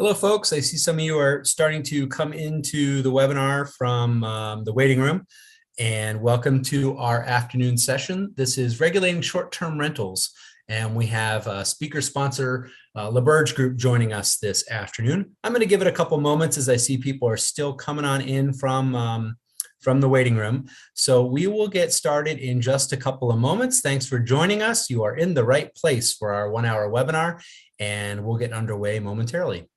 Hello, folks. I see some of you are starting to come into the webinar from the waiting room, and welcome to our afternoon session. This is regulating short-term rentals, and we have a speaker sponsor, LaBerge Group, joining us this afternoon. I'm going to give it a couple moments as I see people are still coming on in from the waiting room. So we will get started in just a couple of moments. Thanks for joining us. You are in the right place for our 1-hour webinar, and we'll get underway momentarily.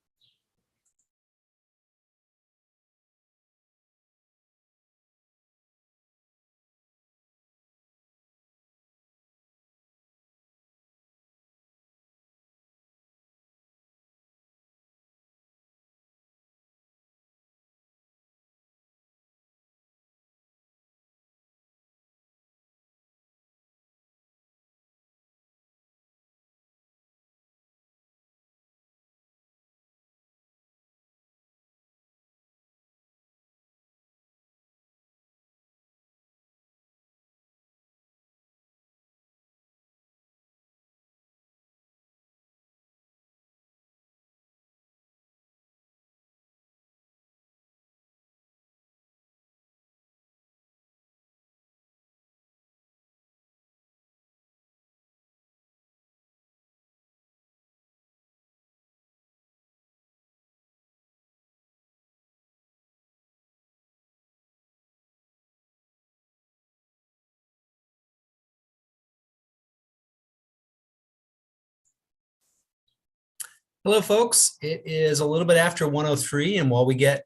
Hello, folks. It is a little bit after 1:03, and while we get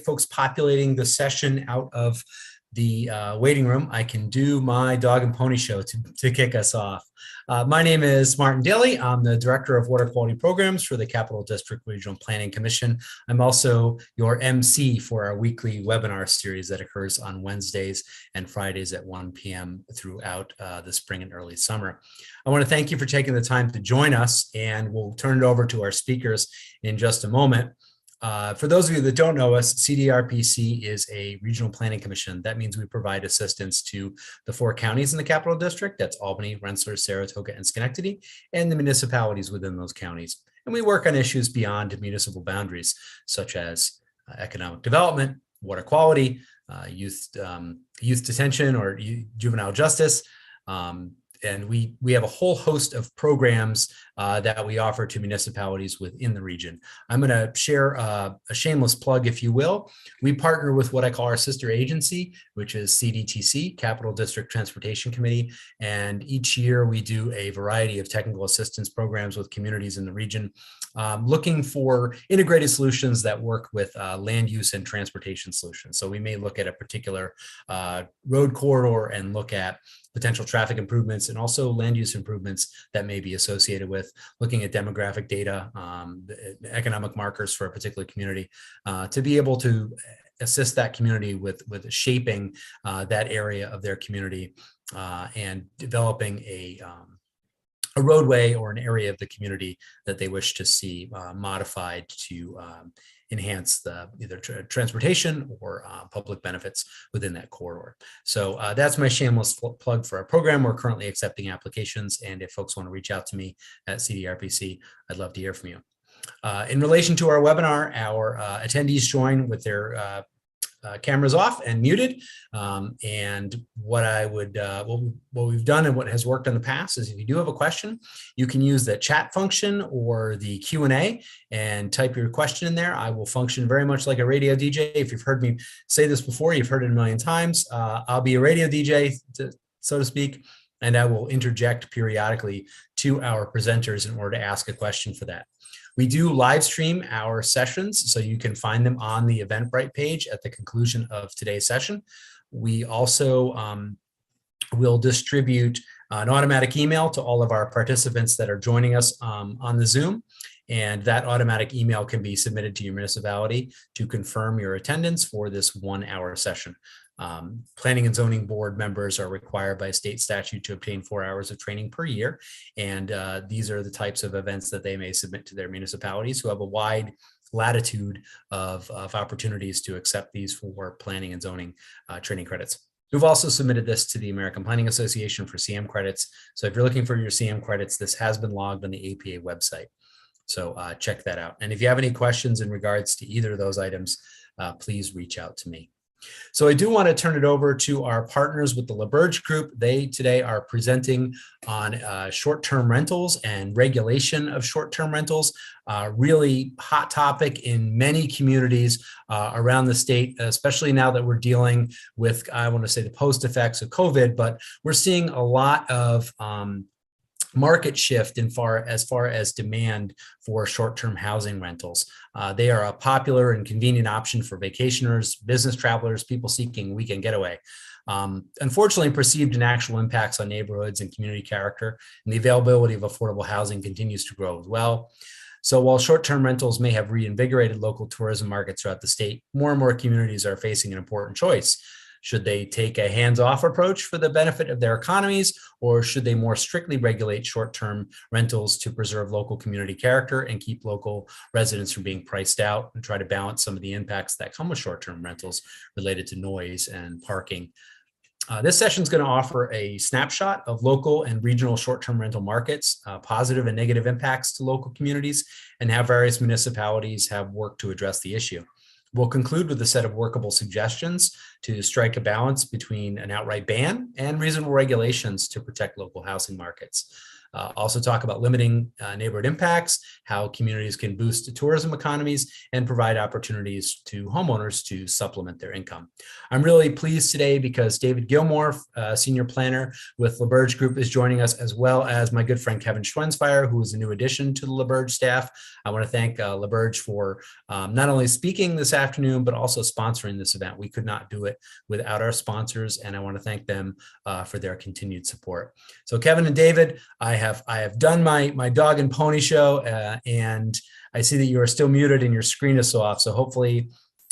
folks populating the session out of the waiting room, I can do my dog and pony show to kick us off. My name is Martin Daly. I'm the Director of Water Quality Programs for the Capital District Regional Planning Commission. I'm also your MC for our weekly webinar series that occurs on Wednesdays and Fridays at 1 p.m. throughout the spring and early summer. I want to thank you for taking the time to join us, and we'll turn it over to our speakers in just a moment. For those of you that don't know us, CDRPC is a regional planning commission. That means we provide assistance to the 4 counties in the Capital District. That's Albany, Rensselaer, Saratoga, and Schenectady, and the municipalities within those counties. And we work on issues beyond municipal boundaries, such as economic development, water quality, youth detention or juvenile justice, and we have a whole host of programs that we offer to municipalities within the region. I'm going to share a shameless plug, if you will. We partner with what I call our sister agency, which is CDTC, Capital District Transportation Committee. And each year we do a variety of technical assistance programs with communities in the region, looking for integrated solutions that work with land use and transportation solutions. So we may look at a particular road corridor and look at potential traffic improvements and also land use improvements that may be associated with looking at demographic data, economic markers for a particular community, to be able to assist that community with shaping that area of their community and developing a roadway or an area of the community that they wish to see modified to enhance the either transportation or public benefits within that corridor. So that's my shameless plug for our program. We're currently accepting applications, and if folks want to reach out to me at CDRPC, I'd love to hear from you. In relation to our webinar, our attendees join with their cameras off and muted. And what we've done and what has worked in the past is if you do have a question, you can use the chat function or the Q&A and type your question in there. I will function very much like a radio DJ. If you've heard me say this before, you've heard it a million times. I'll be a radio DJ, so to speak, and I will interject periodically to our presenters in order to ask a question for that. We do live stream our sessions, so you can find them on the Eventbrite page at the conclusion of today's session. We also will distribute an automatic email to all of our participants that are joining us on the Zoom. And that automatic email can be submitted to your municipality to confirm your attendance for this 1-hour session. Planning and zoning board members are required by state statute to obtain 4 hours of training per year. And these are the types of events that they may submit to their municipalities, who have a wide latitude of opportunities to accept these for planning and zoning training credits. We've also submitted this to the American Planning Association for CM credits. So if you're looking for your CM credits, this has been logged on the APA website. So check that out. And if you have any questions in regards to either of those items, please reach out to me. So I do want to turn it over to our partners with the LaBerge Group. They today are presenting on short-term rentals and regulation of short-term rentals. Really hot topic in many communities around the state, especially now that we're dealing with, I want to say, the post effects of COVID, but we're seeing a lot of market shift as far as demand for short-term housing rentals. They are a popular and convenient option for vacationers, business travelers, people seeking weekend getaway. Unfortunately, perceived and actual impacts on neighborhoods and community character and the availability of affordable housing continues to grow as well. So while short-term rentals may have reinvigorated local tourism markets throughout the state, more and more communities are facing an important choice. Should they take a hands-off approach for the benefit of their economies, or should they more strictly regulate short-term rentals to preserve local community character and keep local residents from being priced out and try to balance some of the impacts that come with short-term rentals related to noise and parking? This session is going to offer a snapshot of local and regional short-term rental markets, positive and negative impacts to local communities, and how various municipalities have worked to address the issue. We'll conclude with a set of workable suggestions to strike a balance between an outright ban and reasonable regulations to protect local housing markets. Also talk about limiting neighborhood impacts, how communities can boost tourism economies, and provide opportunities to homeowners to supplement their income. I'm really pleased today because David Gilmore, Senior Planner with LaBerge Group, is joining us, as well as my good friend Kevin Schwensfire, who is a new addition to the LaBerge staff. I want to thank LaBerge for not only speaking this afternoon, but also sponsoring this event. We could not do it without our sponsors, and I want to thank them for their continued support. So Kevin and David, I have done my dog and pony show, and I see that you are still muted and your screen is still off. So hopefully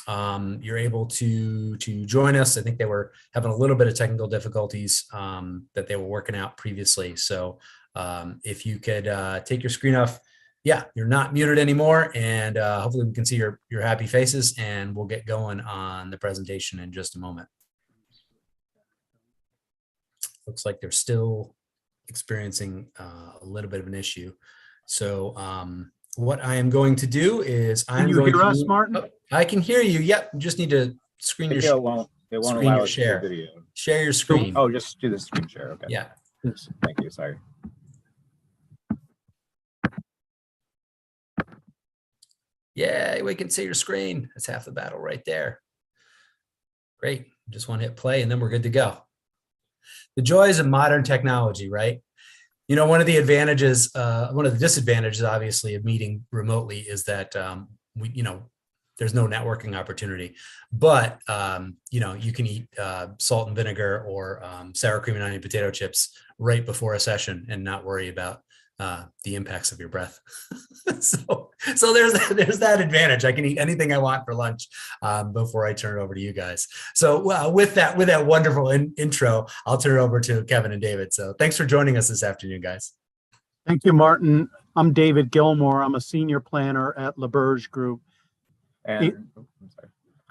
you're able to join us. I think they were having a little bit of technical difficulties that they were working out previously. So if you could take your screen off, yeah, you're not muted anymore, and hopefully we can see your happy faces, and we'll get going on the presentation in just a moment. Looks like they're still experiencing a little bit of an issue. So what I am going to do is Can you hear us, Martin? Oh, I can hear you. Yep. You just need to screen your It won't allow us to share. video. Share your screen. Oh, just do the screen share. Okay. Yeah. Yes. Thank you. Sorry. Yeah, we can see your screen. That's half the battle right there. Great. Just want to hit play and then we're good to go. The joys of modern technology, right? You know, one of the advantages, one of the disadvantages, obviously, of meeting remotely is that there's no networking opportunity. But you can eat salt and vinegar or sour cream and onion potato chips right before a session and not worry about the impacts of your breath. so there's that advantage. I can eat anything I want for lunch before I turn it over to you guys. So with that wonderful intro, I'll turn it over to Kevin and David. So thanks for joining us this afternoon, guys. Thank you, Martin. I'm David Gilmore. I'm a senior planner at LaBerge Group. And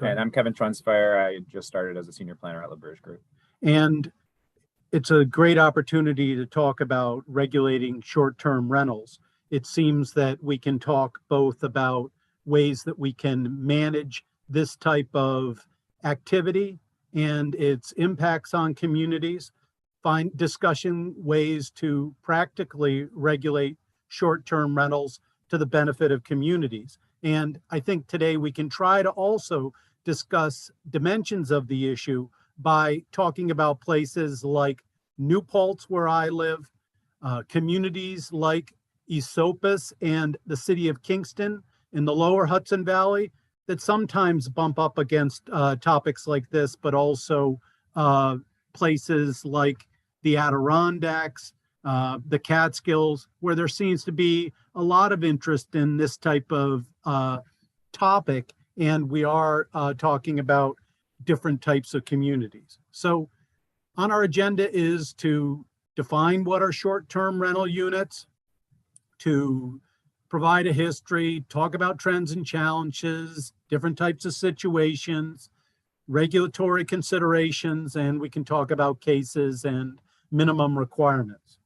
I'm Kevin Schwensfire. I just started as a senior planner at LaBerge Group. And it's a great opportunity to talk about regulating short-term rentals. It seems that we can talk both about ways that we can manage this type of activity and its impacts on communities, find discussion ways to practically regulate short-term rentals to the benefit of communities. And I think today we can try to also discuss dimensions of the issue by talking about places like New Paltz, where I live, communities like Esopus and the city of Kingston in the lower Hudson Valley that sometimes bump up against topics like this, but also places like the Adirondacks, the Catskills, where there seems to be a lot of interest in this type of topic. And we are talking about different types of communities. So on our agenda is to define what are short-term rental units, to provide a history, talk about trends and challenges, different types of situations, regulatory considerations, and we can talk about cases and minimum requirements.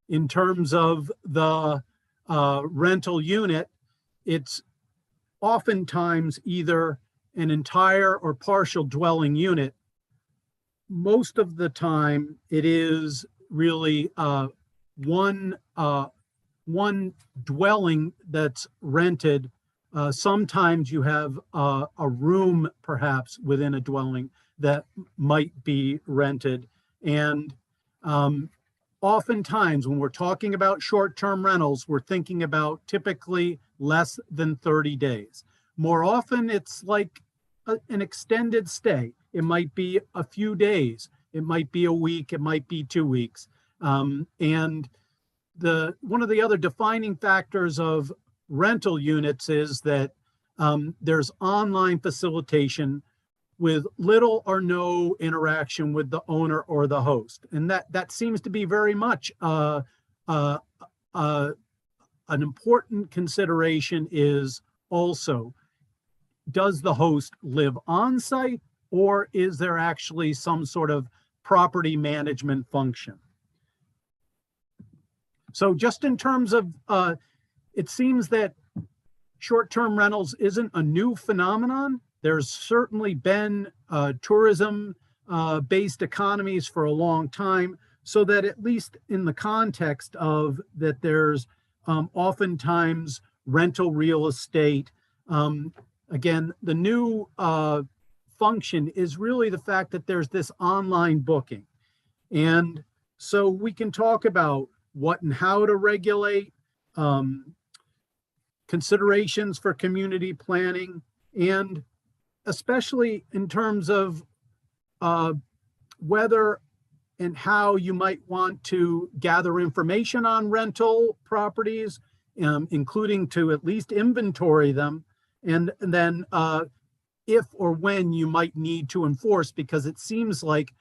In terms of the rental unit, it's oftentimes either an entire or partial dwelling unit. Most of the time, it is really one dwelling that's rented. Sometimes you have a room, perhaps, within a dwelling that might be rented. And oftentimes, when we're talking about short-term rentals, we're thinking about typically less than 30 days. More often, it's like an extended stay. It might be a few days. It might be a week. It might be 2 weeks. And one of the other defining factors of rental units is that there's online facilitation with little or no interaction with the owner or the host. And that seems to be very much an important consideration is also, does the host live on site, or is there actually some sort of property management function? So just in terms of, it seems that short-term rentals isn't a new phenomenon. There's certainly been tourism-based economies for a long time, so that at least in the context of that, there's oftentimes rental real estate. Again, the new function is really the fact that there's this online booking. And so we can talk about what and how to regulate, considerations for community planning, and especially in terms of whether and how you might want to gather information on rental properties, including to at least inventory them, and then if or when you might need to enforce, because it seems like,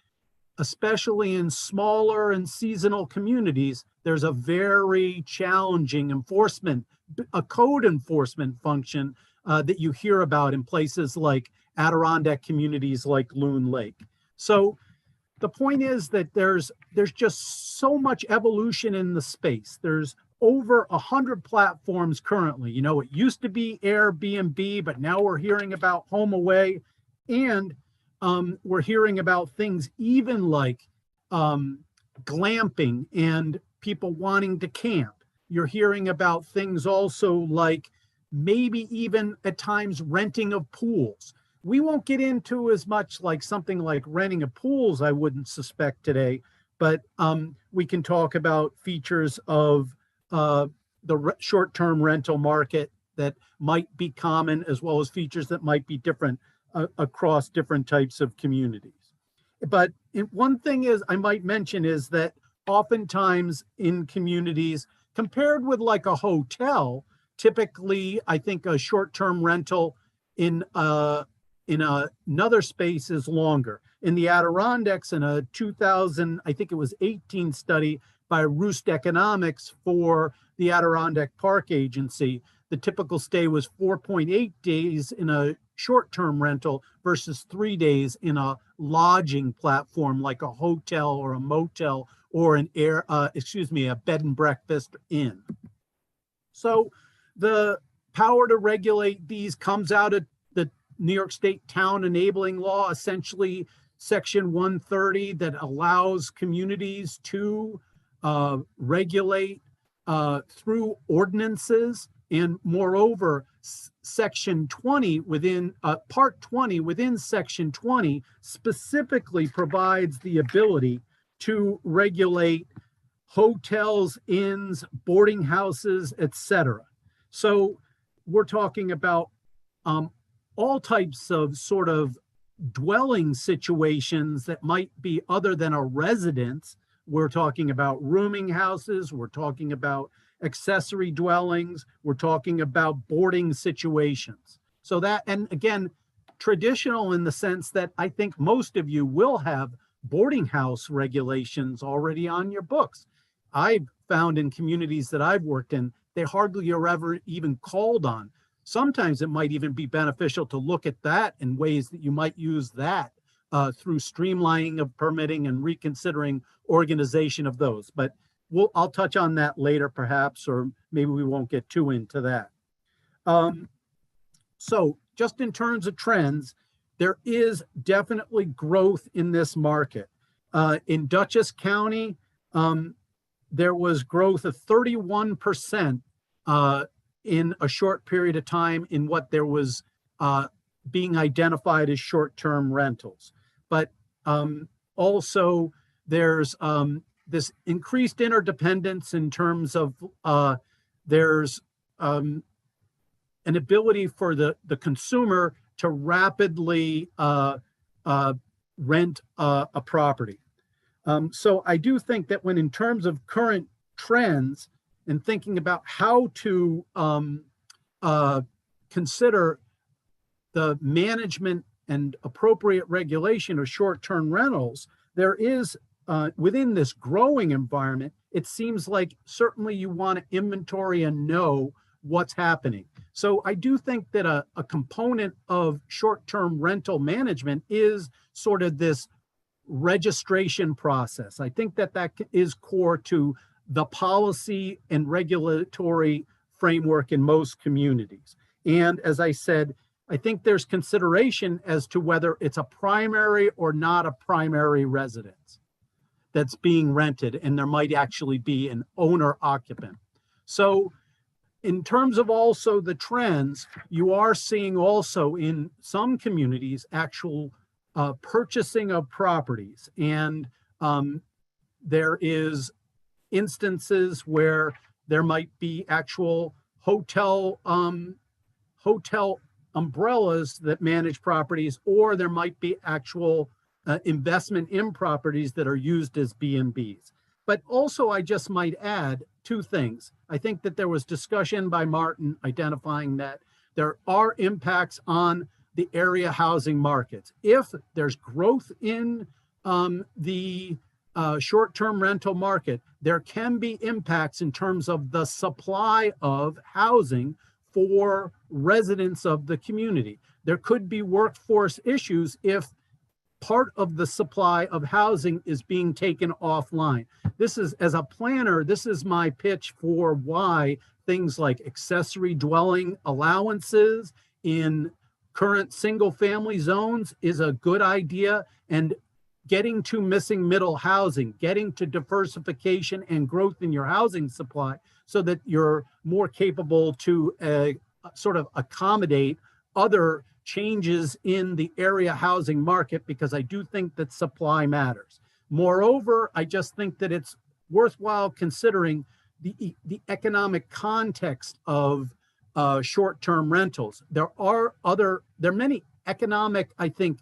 especially in smaller and seasonal communities, there's a very challenging enforcement, a code enforcement function that you hear about in places like Adirondack communities like Loon Lake. So the point is that there's just so much evolution in the space. There's over 100 platforms currently. You know, it used to be Airbnb, but now we're hearing about HomeAway, and we're hearing about things even like glamping and people wanting to camp. You're hearing about things also like maybe even at times renting of pools. We won't get into as much like something like renting of pools, I wouldn't suspect today, but we can talk about features of the short-term rental market that might be common, as well as features that might be different across different types of communities. But one thing is I might mention is that oftentimes in communities, compared with like a hotel, typically I think a short-term rental in another space is longer. In the Adirondacks, in a 2018 study by Roost Economics for the Adirondack Park Agency, the typical stay was 4.8 days in a short-term rental versus 3 days in a lodging platform like a hotel or a motel or a bed and breakfast inn. So the power to regulate these comes out of the New York State Town Enabling Law, essentially Section 130, that allows communities to regulate through ordinances. And moreover, Section 20 within Part 20 within Section 20 specifically provides the ability to regulate hotels, inns, boarding houses, etc. So we're talking about all types of sort of dwelling situations that might be other than a residence. We're talking about rooming houses. We're talking about accessory dwellings. We're talking about boarding situations. So that, and again, traditional in the sense that I think most of you will have boarding house regulations already on your books. I've found in communities that I've worked in, they hardly are ever even called on. Sometimes it might even be beneficial to look at that in ways that you might use that through streamlining of permitting and reconsidering organization of those. But I'll touch on that later perhaps, or maybe we won't get too into that. So just in terms of trends, there is definitely growth in this market. In Dutchess County, there was growth of 31% in a short period of time in what there was being identified as short-term rentals. But also there's this increased interdependence in terms of there's an ability for the consumer to rapidly rent a property. So I do think that when in terms of current trends and thinking about how to consider the management and appropriate regulation of short-term rentals, there is within this growing environment, it seems like certainly you want to inventory and know what's happening. So I do think that a component of short-term rental management is sort of this registration process. I think that that is core to the policy and regulatory framework in most communities. And as I said, I think there's consideration as to whether it's a primary or not a primary residence that's being rented, and there might actually be an owner occupant. So in terms of also the trends, you are seeing also in some communities actual purchasing of properties. And there is instances where there might be actual hotel umbrellas that manage properties, or there might be actual investment in properties that are used as B&Bs. But also, I just might add two things. I think that there was discussion by Martin identifying that there are impacts on the area housing markets. If there's growth in the short-term rental market, there can be impacts in terms of the supply of housing for residents of the community. There could be workforce issues if part of the supply of housing is being taken offline. This is, as a planner, this is my pitch for why things like accessory dwelling allowances in current single-family zones is a good idea, and getting to missing middle housing, getting to diversification and growth in your housing supply so that you're more capable to sort of accommodate other changes in the area housing market, because I do think that supply matters. Moreover, I just think that it's worthwhile considering the economic context of short-term rentals. There are many economic, I think,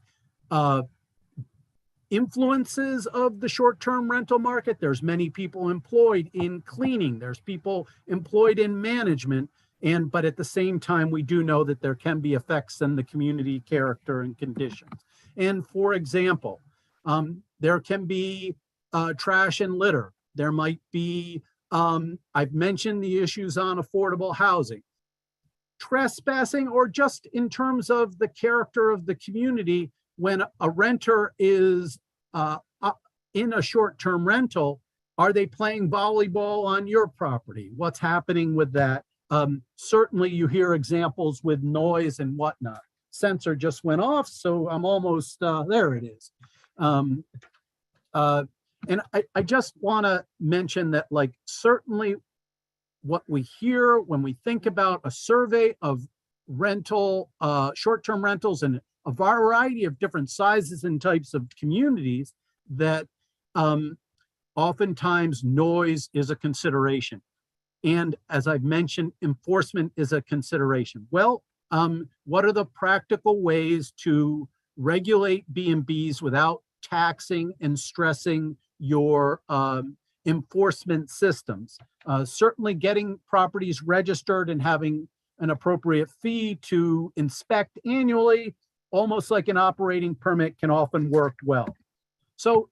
influences of the short-term rental market. There's many people employed in cleaning. There's people employed in management. But at the same time, we do know that there can be effects in the community character and conditions. And for example, there can be trash and litter. There might be, I've mentioned the issues on affordable housing. Trespassing, or just in terms of the character of the community, when a renter is in a short-term rental, are they playing volleyball on your property? What's happening with that? Certainly you hear examples with noise and whatnot. Sensor just went off, so I'm almost, there it is. And I just wanna mention that, like, certainly what we hear when we think about a survey of rental, short-term rentals in a variety of different sizes and types of communities, that oftentimes noise is a consideration. And as I've mentioned, enforcement is a consideration. Well, what are the practical ways to regulate B&Bs without taxing and stressing your enforcement systems? Certainly getting properties registered and having an appropriate fee to inspect annually, almost like an operating permit, can often work well. So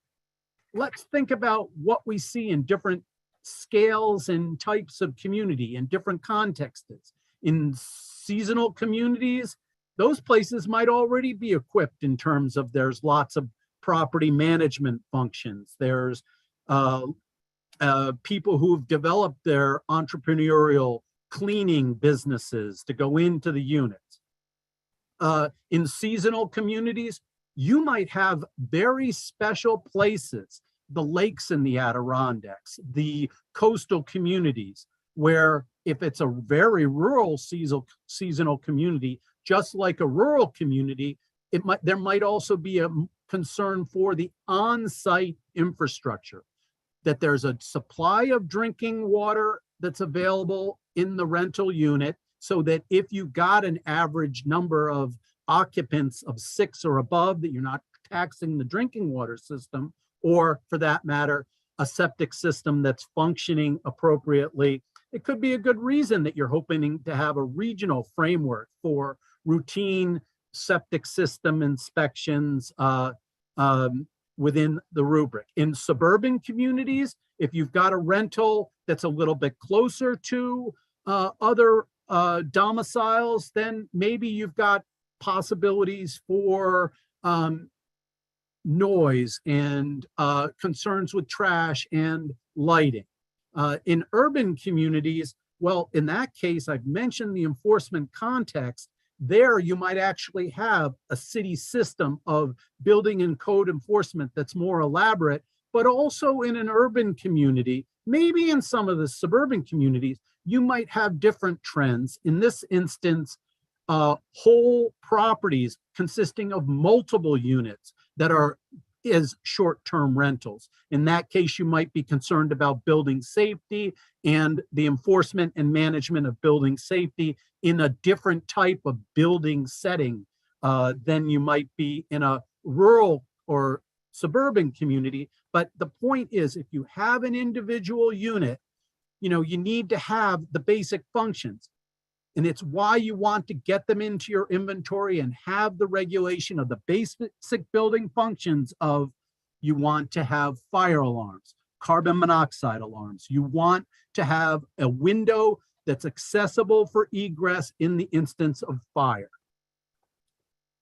let's think about what we see in different scales and types of community in different contexts. In seasonal communities, those places might already be equipped in terms of there's lots of property management functions. There's people who've developed their entrepreneurial cleaning businesses to go into the units. In seasonal communities, you might have very special places, the lakes in the Adirondacks, the coastal communities, where if it's a very rural seasonal community, just like a rural community, there might also be a concern for the on-site infrastructure, that there's a supply of drinking water that's available in the rental unit, so that if you got an average number of occupants of 6 or above, that you're not taxing the drinking water system, or for that matter, a septic system that's functioning appropriately. It could be a good reason that you're hoping to have a regional framework for routine septic system inspections within the rubric. In suburban communities, if you've got a rental that's a little bit closer to other domiciles, then maybe you've got possibilities for noise and concerns with trash and lighting. In urban communities, well, in that case, I've mentioned the enforcement context. There, you might actually have a city system of building and code enforcement that's more elaborate, but also in an urban community, maybe in some of the suburban communities, you might have different trends. In this instance, whole properties consisting of multiple units that are short-term rentals. In that case, you might be concerned about building safety and the enforcement and management of building safety in a different type of building setting than you might be in a rural or suburban community. But the point is, if you have an individual unit, you need to have the basic functions. And it's why you want to get them into your inventory and have the regulation of the basic building functions of, you want to have fire alarms, carbon monoxide alarms. You want to have a window that's accessible for egress in the instance of fire.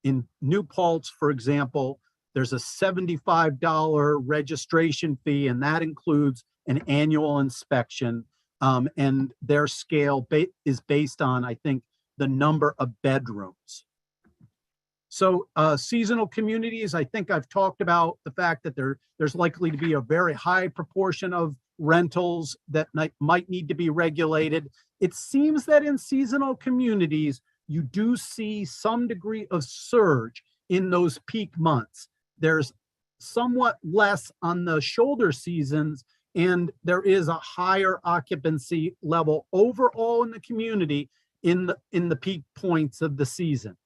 In New Paltz, for example, there's a $75 registration fee, and that includes an annual inspection. And their scale is based on, I think, the number of bedrooms. So seasonal communities, I think I've talked about the fact that there's likely to be a very high proportion of rentals that might need to be regulated. It seems that in seasonal communities, you do see some degree of surge in those peak months. There's somewhat less on the shoulder seasons, and there is a higher occupancy level overall in the community in the peak points of the season.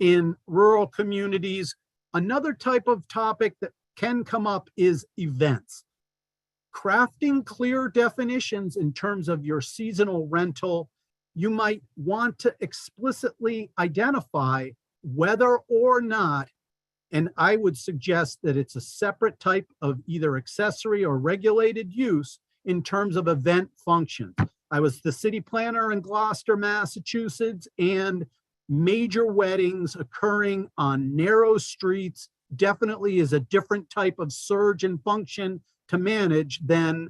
In rural communities, another type of topic that can come up is events. Crafting clear definitions in terms of your seasonal rental, you might want to explicitly identify whether or not, and I would suggest that it's a separate type of either accessory or regulated use in terms of event function. I was the city planner in Gloucester, Massachusetts, and major weddings occurring on narrow streets definitely is a different type of surge and function to manage than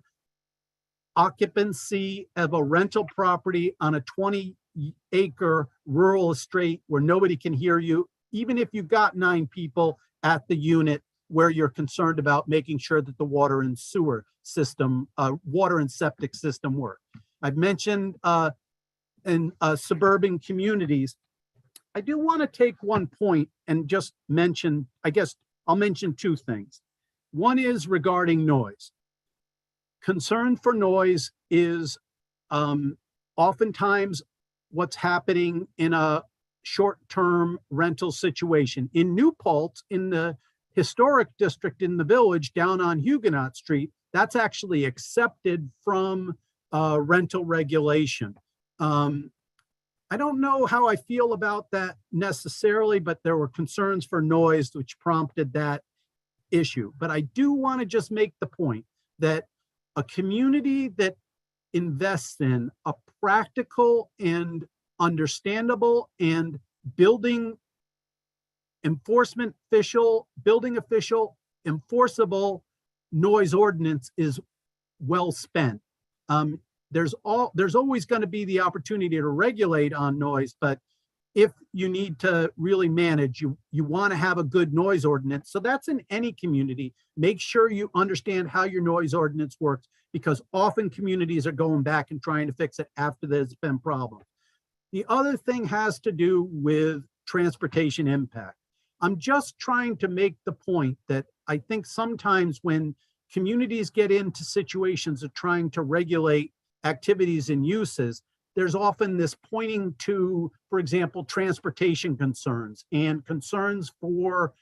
occupancy of a rental property on a 20-acre rural estate where nobody can hear you, even if you've got 9 people at the unit, where you're concerned about making sure that the water and sewer system, water and septic system work. I've mentioned in suburban communities, I do want to take one point and just mention, I guess I'll mention 2 things. One is regarding noise. Concern for noise is oftentimes what's happening in a short-term rental situation. In New Paltz, in the historic district in the village down on Huguenot Street, that's actually accepted from rental regulation. I don't know how I feel about that necessarily, but there were concerns for noise which prompted that issue. But I do want to just make the point that a community that invests in a practical and understandable and building official, enforceable noise ordinance is well spent. There's always going to be the opportunity to regulate on noise, but if you need to really manage, you want to have a good noise ordinance. So that's in any community. Make sure you understand how your noise ordinance works, because often communities are going back and trying to fix it after there's been problems. The other thing has to do with transportation impact. I'm just trying to make the point that I think sometimes when communities get into situations of trying to regulate activities and uses, there's often this pointing to, for example, transportation concerns and concerns for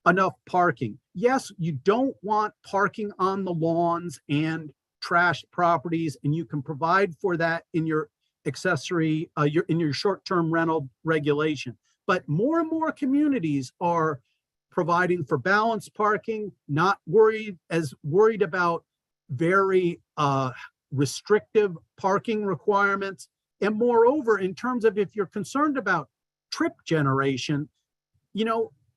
enough parking. Yes, you don't want parking on the lawns and trashed properties, and you can provide for that in your accessory, in your short-term rental regulation. But more and more communities are providing for balanced parking, not worried about very restrictive parking requirements. And moreover, in terms of if you're concerned about trip generation,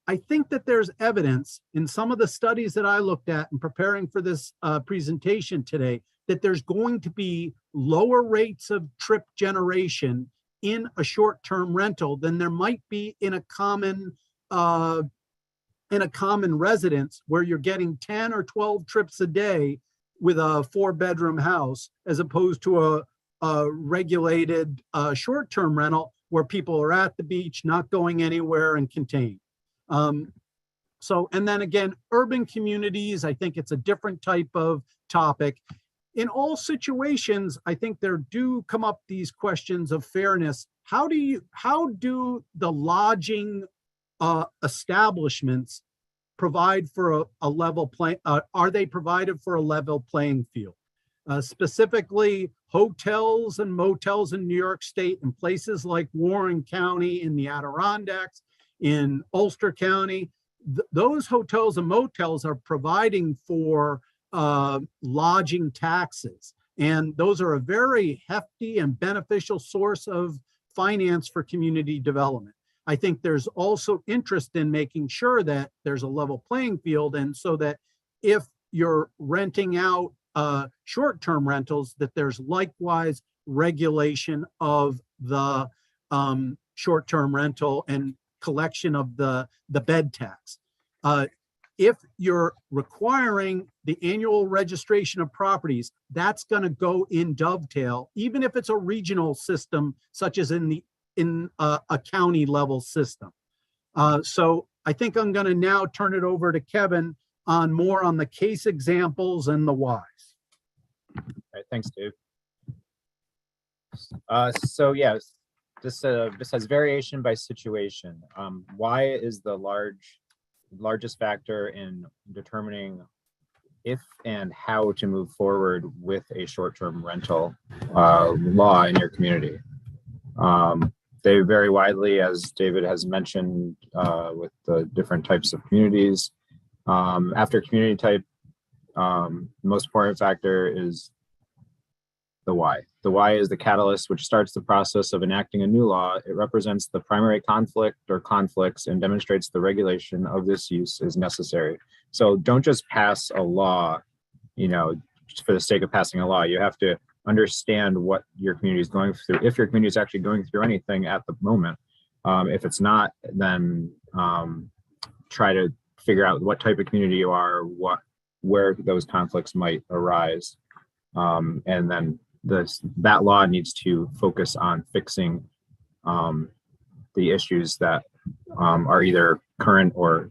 I think that there's evidence in some of the studies that I looked at in preparing for this presentation today that there's going to be lower rates of trip generation in a short-term rental than there might be in a common residence where you're getting 10 or 12 trips a day with a 4-bedroom house, as opposed to a regulated short-term rental where people are at the beach, not going anywhere and contained. And then again, urban communities, I think it's a different type of topic. In all situations, I think there do come up these questions of fairness. How do the lodging establishments provide for a level are they provided for a level playing field? Specifically, hotels and motels in New York State and places like Warren County, in the Adirondacks, in Ulster County, those hotels and motels are providing for lodging taxes. And those are a very hefty and beneficial source of finance for community development. I think there's also interest in making sure that there's a level playing field, and so that if you're renting out short-term rentals, that there's likewise regulation of the short-term rental and collection of the bed tax. If you're requiring the annual registration of properties, that's going to go in dovetail, even if it's a regional system, such as in a county level system. So I think I'm going to now turn it over to Kevin on more on the case examples and the whys. All right, thanks, Dave. So yes, this has variation by situation. Why is the largest factor in determining if and how to move forward with a short-term rental law in your community. They vary widely, as David has mentioned, with the different types of communities. After community type, the most important factor is the why. The why is the catalyst which starts the process of enacting a new law. It represents the primary conflict or conflicts and demonstrates the regulation of this use is necessary. So don't just pass a law, just for the sake of passing a law. You have to understand what your community is going through, if your community is actually going through anything at the moment. If it's not, then try to figure out what type of community you are, where those conflicts might arise, and then that law needs to focus on fixing the issues that are either current or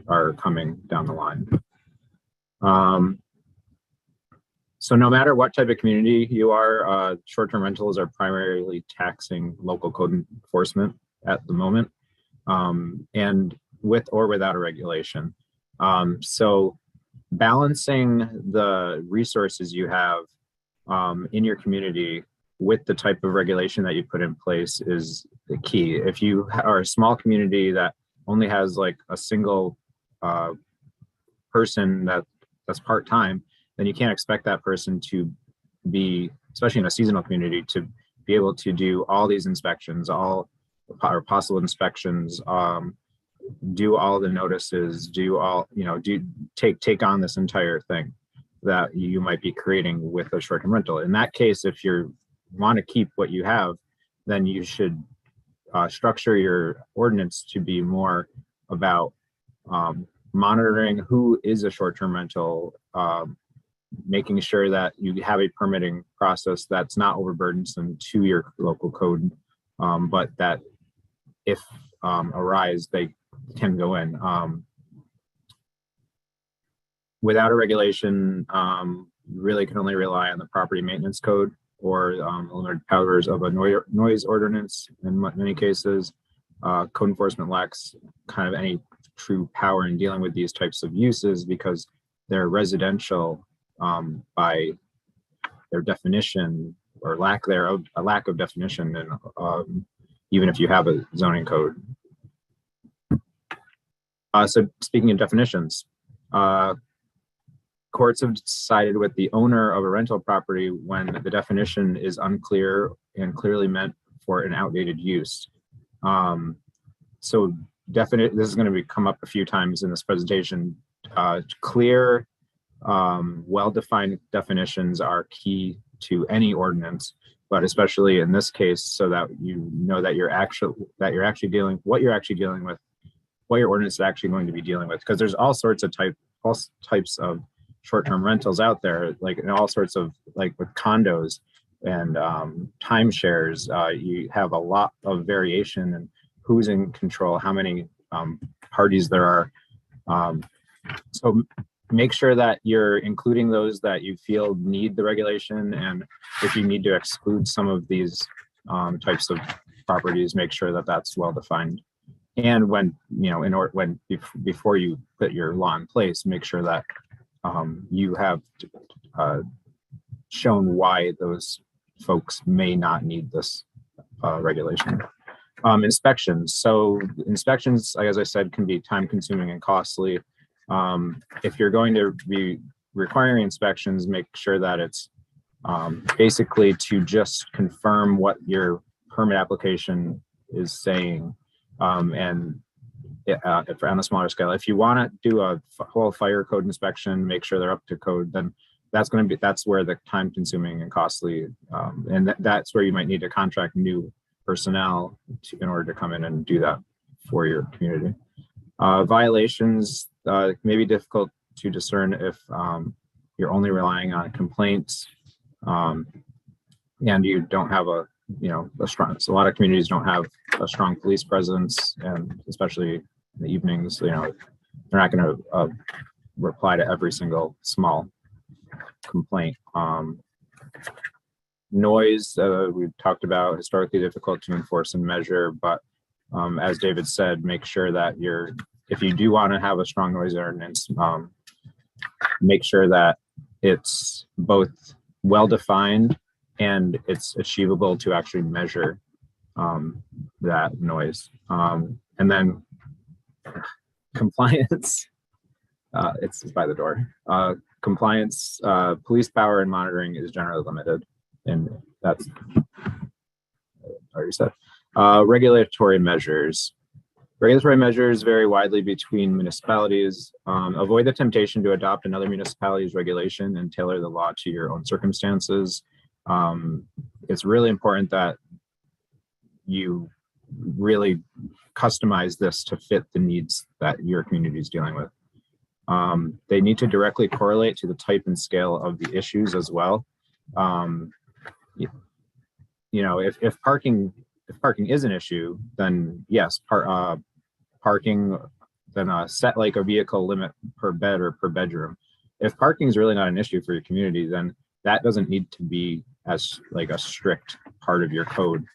are coming down the line. So no matter what type of community you are, short-term rentals are primarily taxing local code enforcement at the moment, and with or without a regulation. So balancing the resources you have in your community with the type of regulation that you put in place is the key. If you are a small community that only has like a single person that's part-time, then you can't expect that person to be, especially in a seasonal community, to be able to do all these inspections, all or possible inspections do all the notices, do all, do take on this entire thing that you might be creating with a short-term rental. In that case, if you want to keep what you have, then you should structure your ordinance to be more about monitoring who is a short-term rental, making sure that you have a permitting process that's not overburdensome to your local code, but that if arise, they can go in. Without a regulation, really can only rely on the property maintenance code or limited powers of a noise ordinance in many cases. Code enforcement lacks kind of any true power in dealing with these types of uses because they're residential by their definition or lack thereof, a lack of definition, and even if you have a zoning code. So speaking of definitions, courts have sided with the owner of a rental property when the definition is unclear and clearly meant for an outdated use. So definite, this is going to come up a few times in this presentation. Clear, well-defined definitions are key to any ordinance, but especially in this case, so that you know that you're actually dealing what your ordinance is actually going to be dealing with, because there's all sorts of types of short-term rentals out there, like in all sorts of, like with condos and timeshares. You have a lot of variation in who's in control, how many parties there are. So make sure that you're including those that you feel need the regulation, and if you need to exclude some of these types of properties, make sure that that's well defined. And when before you put your law in place, make sure that you have shown why those folks may not need this regulation. Inspections. So inspections, as I said, can be time consuming and costly. If you're going to be requiring inspections, make sure that it's basically to just confirm what your permit application is saying. And on a smaller scale, if you want to do a whole fire code inspection, make sure they're up to code, then that's where the time consuming and costly, and that's where you might need to contract new personnel in order to come in and do that for your community. Violations may be difficult to discern if you're only relying on complaints, and you don't have a strong. So a lot of communities don't have a strong police presence, and especially in the evenings, they're not going to reply to every single small complaint. Noise, we've talked about, historically difficult to enforce and measure, but as David said, make sure that if you do want to have a strong noise ordinance, make sure that it's both well-defined and it's achievable to actually measure that noise. And then compliance, it's by the door. Compliance, police power and monitoring is generally limited, and that's already said. Regulatory measures. Regulatory measures vary widely between municipalities. Avoid the temptation to adopt another municipality's regulation and tailor the law to your own circumstances. It's really important that you really customize this to fit the needs that your community is dealing with. They need to directly correlate to the type and scale of the issues as well. If parking is an issue, then yes, parking, then set like a vehicle limit per bed or per bedroom. If parking is really not an issue for your community, then that doesn't need to be as like a strict part of your code.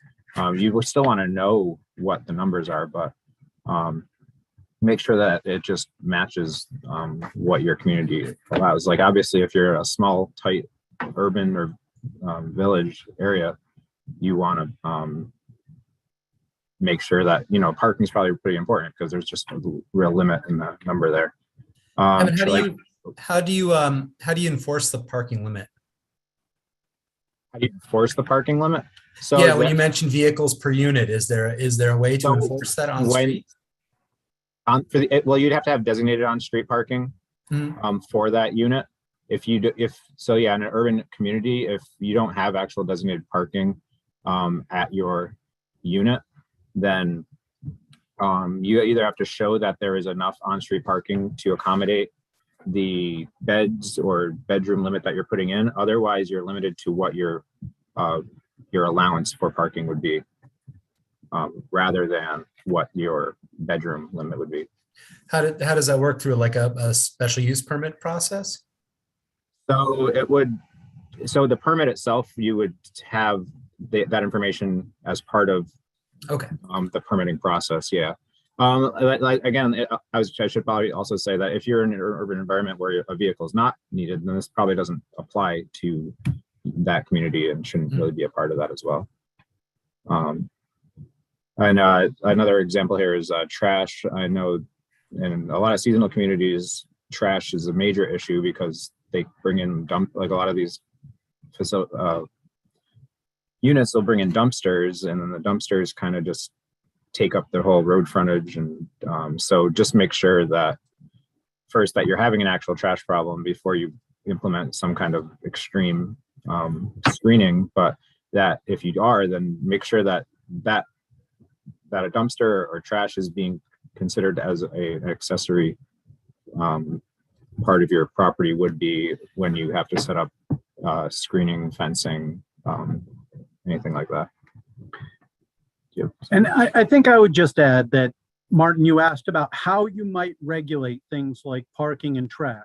You will still want to know what the numbers are, but make sure that it just matches what your community allows. Like obviously, if you're a small, tight, urban or village area, you want to make sure that parking is probably pretty important because there's just a real limit in the number there. Evan, how do you enforce the parking limit? How do you enforce the parking limit? So yeah, when you mentioned vehicles per unit, is there a way to enforce that on the street? Well, you'd have to have designated on-street parking Mhm. for that unit. If you do, if so, yeah, in an urban community, if you don't have actual designated parking at your unit, then you either have to show that there is enough on-street parking to accommodate the beds or bedroom limit that you're putting in. Otherwise, you're limited to what your allowance for parking would be, rather than what your bedroom limit would be. How does that work through like a special use permit process? So the permit itself, you would have that information as part of Okay. the permitting process. Yeah. Again, I should probably also say that if you're in an urban environment where a vehicle is not needed, then this probably doesn't apply to that community and shouldn't really be a part of that as well. And another example here is trash. I know in a lot of seasonal communities, trash is a major issue because they bring in like a lot of these units will bring in dumpsters, and then the dumpsters kind of just take up their whole road frontage. And so just make sure that first that you're having an actual trash problem before you implement some kind of extreme screening. But that if you are, then make sure that a dumpster or trash is being considered as an accessory part of your property would be when you have to set up screening, fencing, anything like that. Yep. And I think I would just add that, Martin, you asked about how you might regulate things like parking and trash.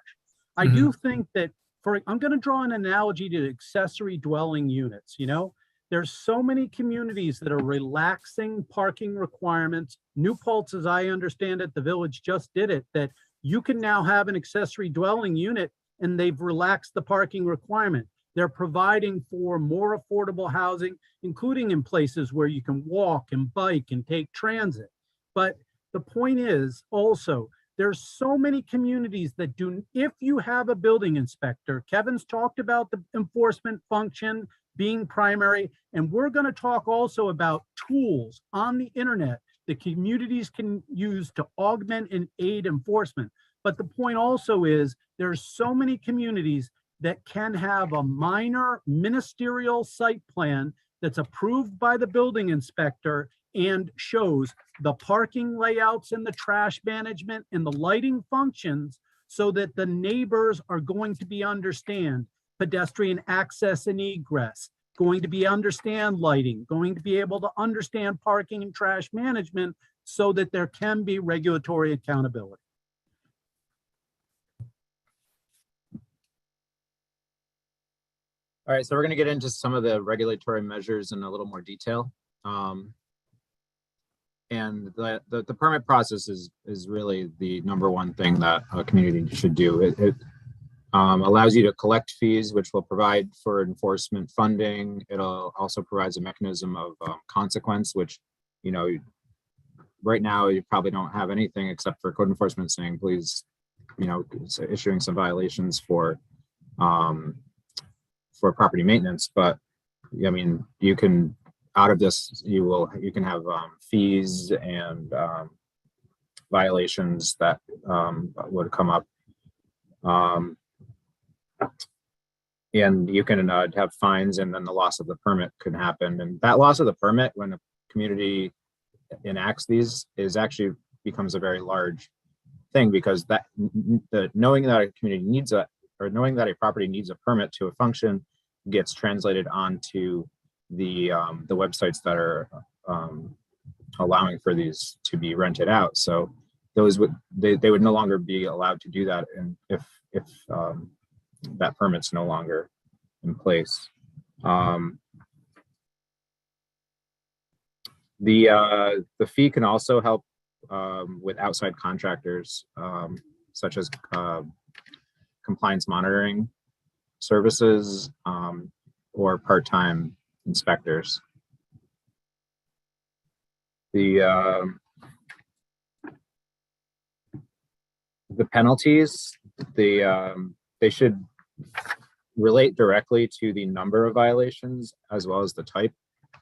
I do think that I'm going to draw an analogy to accessory dwelling units. There's so many communities that are relaxing parking requirements. New Paltz, as I understand it, the village just did it, that you can now have an accessory dwelling unit and they've relaxed the parking requirement. They're providing for more affordable housing, including in places where you can walk and bike and take transit. But the point is also, there's so many communities that do, if you have a building inspector, Kevin's talked about the enforcement function being primary, and we're going to talk also about tools on the internet that communities can use to augment and aid enforcement. But the point also is there's so many communities that can have a minor ministerial site plan that's approved by the building inspector and shows the parking layouts and the trash management and the lighting functions so that the neighbors are going to be understand pedestrian access and egress, going to be understand lighting, going to be able to understand parking and trash management so that there can be regulatory accountability. All right, so we're going to get into some of the regulatory measures in a little more detail. And the permit process is really the number one thing that a community should do. It allows you to collect fees, which will provide for enforcement funding. It'll also provides a mechanism of consequence, which, right now you probably don't have anything except for code enforcement saying, please, issuing some violations for property maintenance. But I mean, you can, out of this, you can have fees and violations that would come up. And you can have fines, and then the loss of the permit could happen. And that loss of the permit, when a community enacts these, actually becomes a very large thing, because knowing that a community needs knowing that a property needs a permit to function gets translated onto the websites that are allowing for these to be rented out. So those they would no longer be allowed to do that, and if that permit's no longer in place. The fee can also help with outside contractors, such as compliance monitoring services or part-time inspectors. The penalties, they should relate directly to the number of violations as well as the type.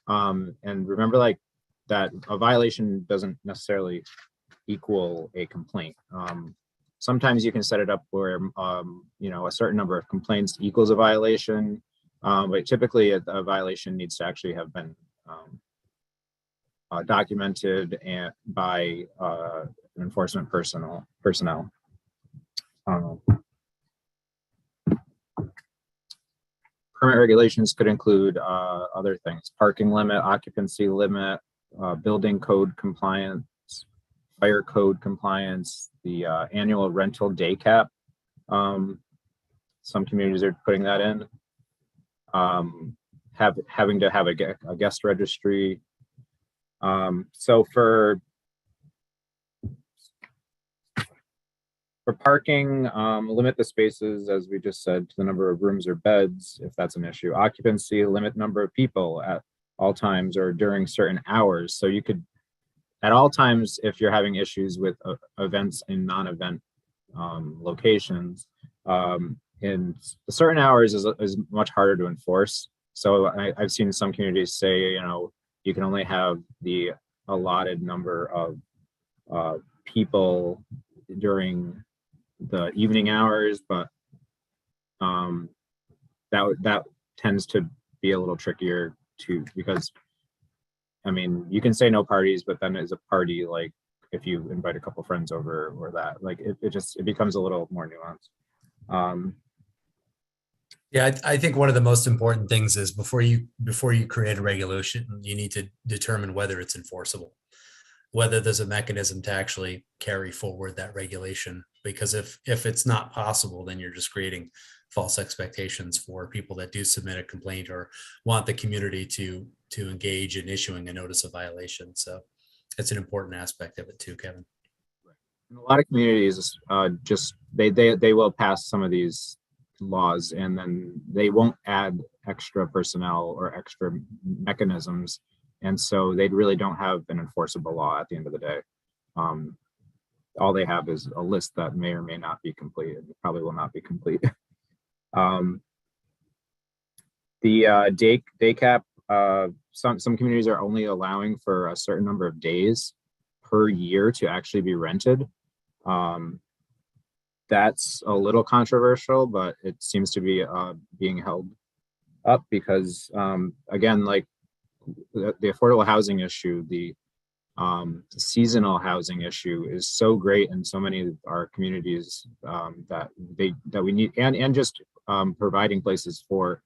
And remember, like, that a violation doesn't necessarily equal a complaint. Sometimes you can set it up where, you know, a certain number of complaints equals a violation, but typically a violation needs to actually have been documented and by enforcement personnel. Permit regulations could include other things: parking limit, occupancy limit, building code compliance, fire code compliance, the annual rental day cap. Some communities are putting that in. Having to have a guest registry. So for parking, limit the spaces, as we just said, to the number of rooms or beds, if that's an issue. Occupancy, limit number of people at all times or during certain hours. So you could, at all times, if you're having issues with events in non-event locations, in certain hours is much harder to enforce. So I've seen some communities say, you know, you can only have the allotted number of people during the evening hours, but that tends to be a little trickier too, because I mean, you can say no parties, but then as a party, like if you invite a couple friends over or that, like it becomes a little more nuanced. Yeah, I think one of the most important things is before you create a regulation, you need to determine whether it's enforceable, whether there's a mechanism to actually carry forward that regulation. Because if it's not possible, then you're just creating false expectations for people that do submit a complaint or want the community to engage in issuing a notice of violation. So it's an important aspect of it too, Kevin. In a lot of communities, just they will pass some of these laws and then they won't add extra personnel or extra mechanisms, and so they really don't have an enforceable law at the end of the day. All they have is a list that may or may not be complete, and probably will not be complete. The day cap, some communities are only allowing for a certain number of days per year to actually be rented. That's a little controversial, but it seems to be being held up because, again, like the affordable housing issue, the seasonal housing issue is so great in so many of our communities that we need, and just providing places for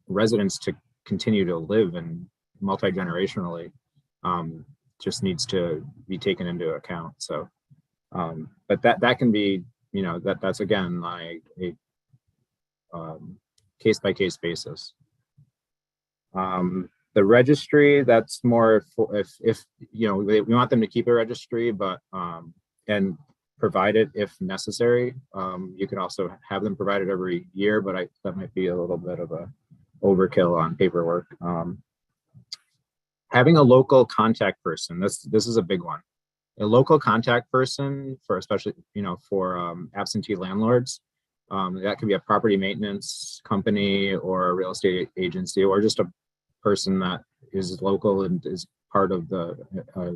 residents to continue to live and multi-generationally just needs to be taken into account. So but that can be, you know, that's again like a case-by-case basis. The registry, that's more for if you know, we want them to keep a registry, but and provide it if necessary. You can also have them provided every year, but that might be a little bit of a overkill on paperwork. Having a local contact person, this is a big one. A local contact person for, especially, you know, for absentee landlords. That could be a property maintenance company or a real estate agency, or just a person that is local and is part of the,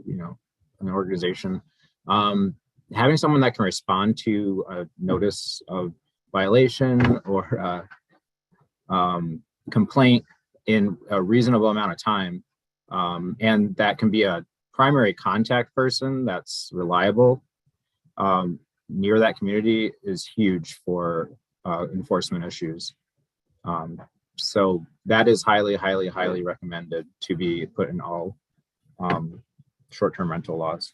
you know, an organization. Having someone that can respond to a notice of violation or complaint in a reasonable amount of time, and that can be a primary contact person that's reliable near that community is huge for enforcement issues. So that is highly recommended to be put in all short-term rental laws.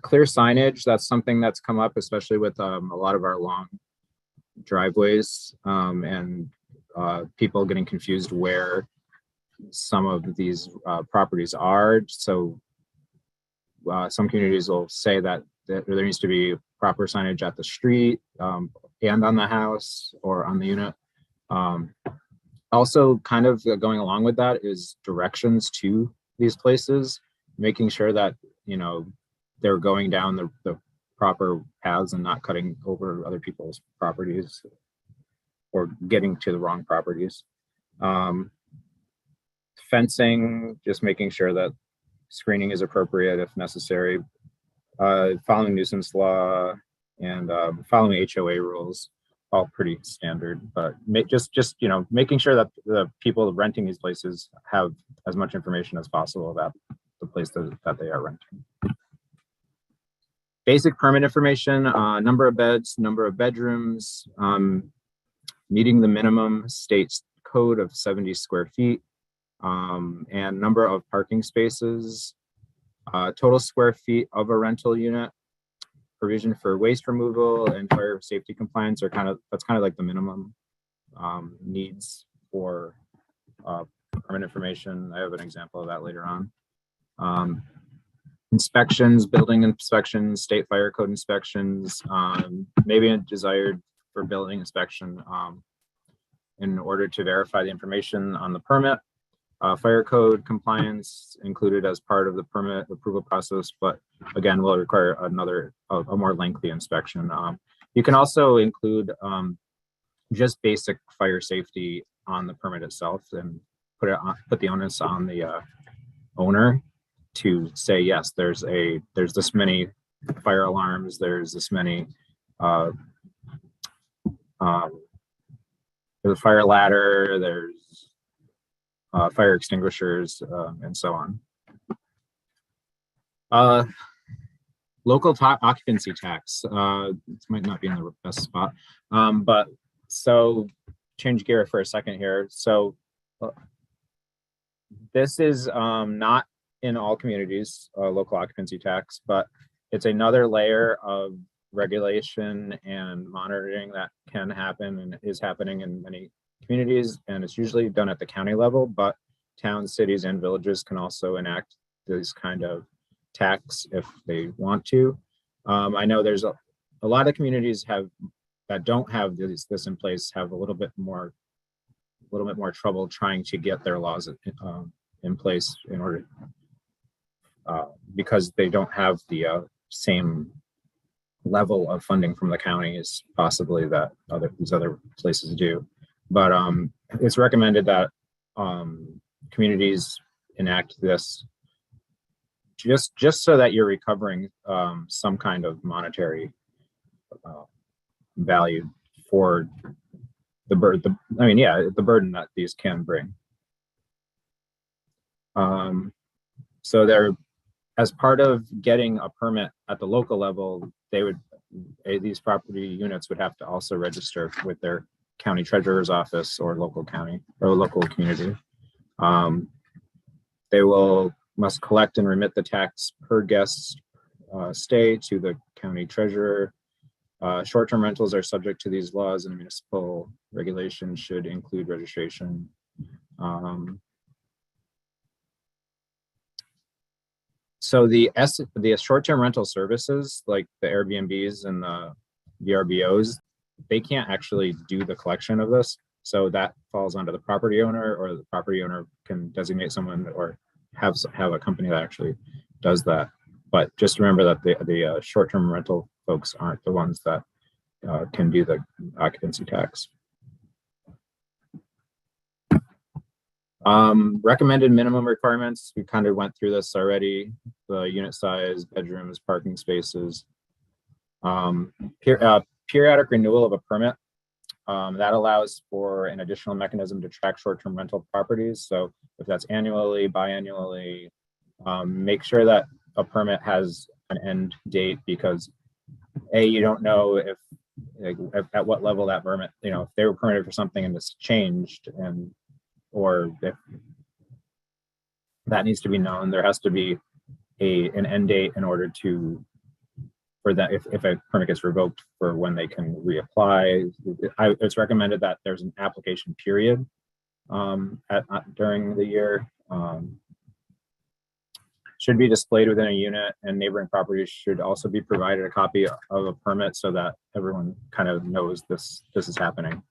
Clear signage, that's something that's come up, especially with a lot of our long driveways and people getting confused where some of these properties are. So some communities will say that there needs to be proper signage at the street and on the house or on the unit. Also, kind of going along with that is directions to these places, making sure that, you know, they're going down the proper paths and not cutting over other people's properties or getting to the wrong properties. Fencing, just making sure that screening is appropriate if necessary. following nuisance law, and following HOA rules, all pretty standard. But just making sure that the people renting these places have as much information as possible about the place that they are renting. Basic permit information: number of beds, number of bedrooms, meeting the minimum state code of 70 square feet, and number of parking spaces, total square feet of a rental unit, provision for waste removal and fire safety compliance are that's kind of like the minimum needs for permit information. I have an example of that later on. Inspections, building inspections, state fire code inspections, maybe a desired for building inspection in order to verify the information on the permit. Fire code compliance included as part of the permit approval process, but again, will require a more lengthy inspection. You can also include just basic fire safety on the permit itself and put the onus on the owner to say, yes, there's this many fire alarms, there's this many there's a fire ladder, there's fire extinguishers, and so on. Local occupancy tax. This might not be in the best spot, but so change gear for a second here. So this is not in all communities, local occupancy tax, but it's another layer of regulation and monitoring that can happen and is happening in many communities, and it's usually done at the county level, but towns, cities, and villages can also enact this kind of tax if they want to. I know there's a lot of communities that don't have this in place have a little bit more trouble trying to get their laws in place in order because they don't have the same level of funding from the counties possibly that these other places do. But it's recommended that communities enact this just so that you're recovering some kind of monetary value for the burden. The burden that these can bring. So they're, as part of getting a permit at the local level, these property units would have to also register with their county treasurer's office or local county or local community. They must collect and remit the tax per guest stay to the county treasurer. Short-term rentals are subject to these laws, and municipal regulation should include registration. So the short-term rental services like the Airbnbs and the VRBOs, they can't actually do the collection of this. So that falls onto the property owner, or the property owner can designate someone or have a company that actually does that. But just remember that the short-term rental folks aren't the ones that can do the occupancy tax. Recommended minimum requirements. We kind of went through this already. The unit size, bedrooms, parking spaces. Periodic renewal of a permit. That allows for an additional mechanism to track short-term rental properties. So if that's annually, biannually, make sure that a permit has an end date, because you don't know if at what level that permit, if they were permitted for something and it's changed, or if that needs to be known. There has to be an end date in order for that, if a permit gets revoked, for when they can reapply. It's recommended that there's an application period during the year. Should be displayed within a unit, and neighboring properties should also be provided a copy of a permit so that everyone kind of knows this is happening.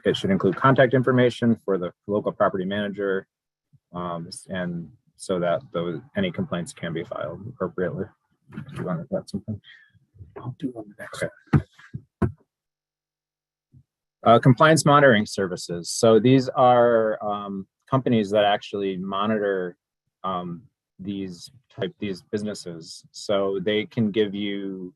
It should include contact information for the local property manager, and so that any complaints can be filed appropriately. Do you want to add something? I'll do on the next. Okay. Compliance monitoring services. So these are companies that actually monitor these businesses. So they can give you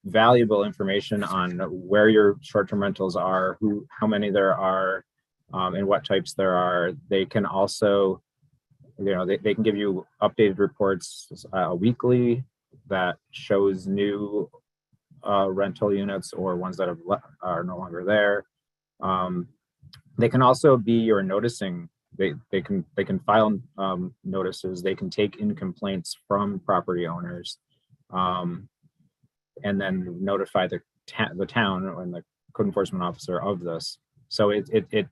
valuable information on where your short-term rentals are, how many there are, and what types there are. They can also, they can give you updated reports weekly that shows new rental units or ones that are no longer there. They can also be your noticing. They can file notices. They can take in complaints from property owners, and then notify the town and the code enforcement officer of this. So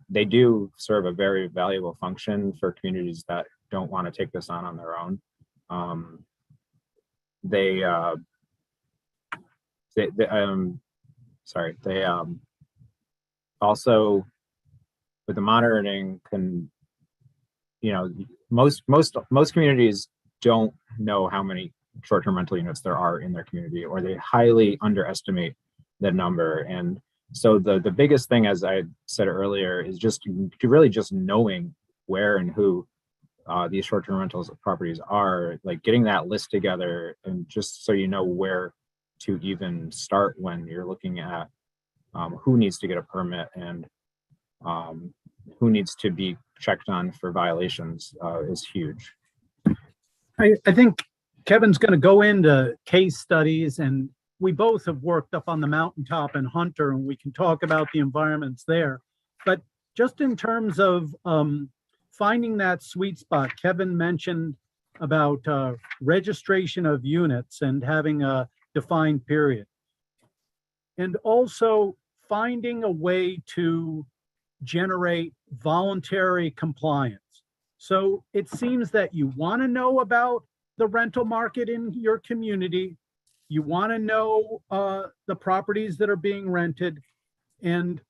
they do serve a very valuable function for communities that don't want to take this on their own. They also, with the monitoring, can, most communities don't know how many short-term rental units there are in their community, or they highly underestimate the number. And so the biggest thing, as I said earlier, is just really just knowing where and who these short-term rentals properties are, like getting that list together, and just so you know where to even start when you're looking at who needs to get a permit and who needs to be checked on for violations is huge. I think Kevin's going to go into case studies, and we both have worked up on the mountaintop in Hunter, and we can talk about the environments there. But just in terms of finding that sweet spot, Kevin mentioned about registration of units and having a defined period, and also finding a way to generate voluntary compliance. So it seems that you want to know about the rental market in your community. You want to know the properties that are being rented. And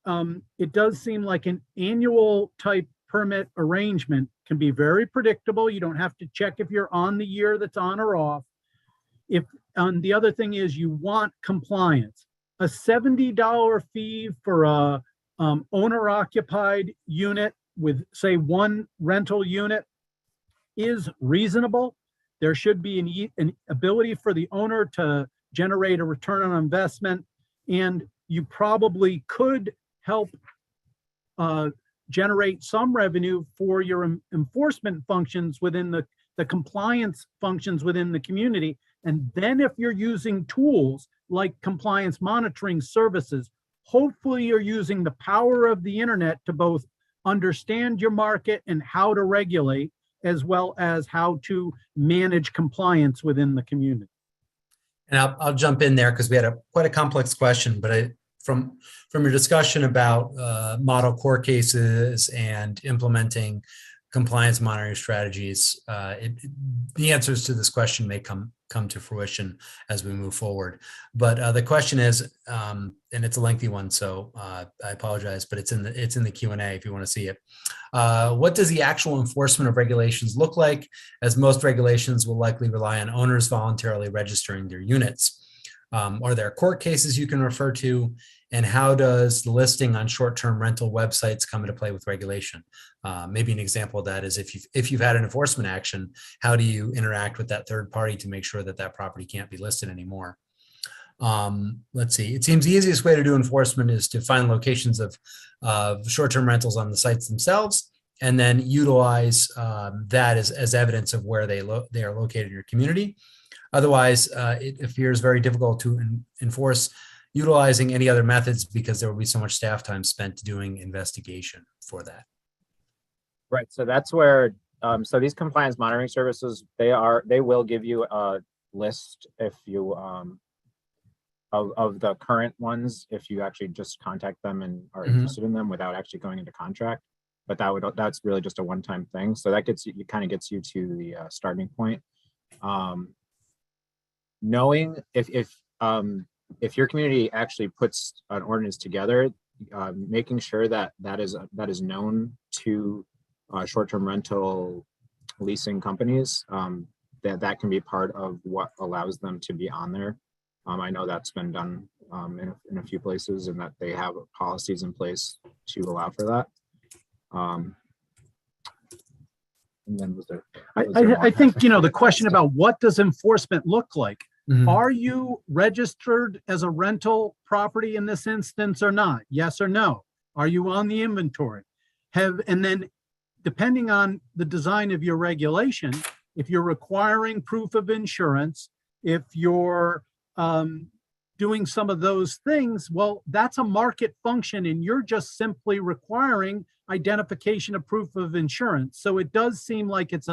it does seem like an annual type permit arrangement can be very predictable. You don't have to check if you're on the year that's on or off. The other thing is you want compliance. A $70 fee for a owner-occupied unit with, say, one rental unit is reasonable. There should be an ability for the owner to generate a return on investment, and you probably could help generate some revenue for your enforcement functions within the compliance functions within the community. And then if you're using tools like compliance monitoring services, hopefully you're using the power of the internet to both understand your market and how to regulate, as well as how to manage compliance within the community. And I'll jump in there because we had quite a complex question, but from your discussion about model court cases and implementing compliance monitoring strategies, the answers to this question may come to fruition as we move forward. But the question is, and it's a lengthy one, so I apologize, but it's in the Q&A if you want to see it. What does the actual enforcement of regulations look like, as most regulations will likely rely on owners voluntarily registering their units? Are there court cases you can refer to? And how does the listing on short-term rental websites come into play with regulation? Maybe an example of that is if you've had an enforcement action, how do you interact with that third party to make sure that that property can't be listed anymore? Let's see. It seems the easiest way to do enforcement is to find locations of short-term rentals on the sites themselves, and then utilize that as evidence of where they are located in your community. Otherwise, it appears very difficult to enforce utilizing any other methods because there will be so much staff time spent doing investigation for that. Right. So that's where, so these compliance monitoring services, they will give you a list if you, of the current ones, if you actually just contact them and are interested in them without actually going into contract. But that's really just a one-time thing. So that kind of gets you to the starting point. Knowing if your community actually puts an ordinance together, making sure that is known to short-term rental leasing companies, that can be part of what allows them to be on there. I know that's been done in a few places, and that they have policies in place to allow for that. And then was there? I think, the question about what does enforcement look like? Mhm. Are you registered as a rental property in this instance or not? Yes or no? Are you on the inventory? And then depending on the design of your regulation, if you're requiring proof of insurance, if you're doing some of those things, well, that's a market function and you're just simply requiring identification of proof of insurance. So it does seem like it's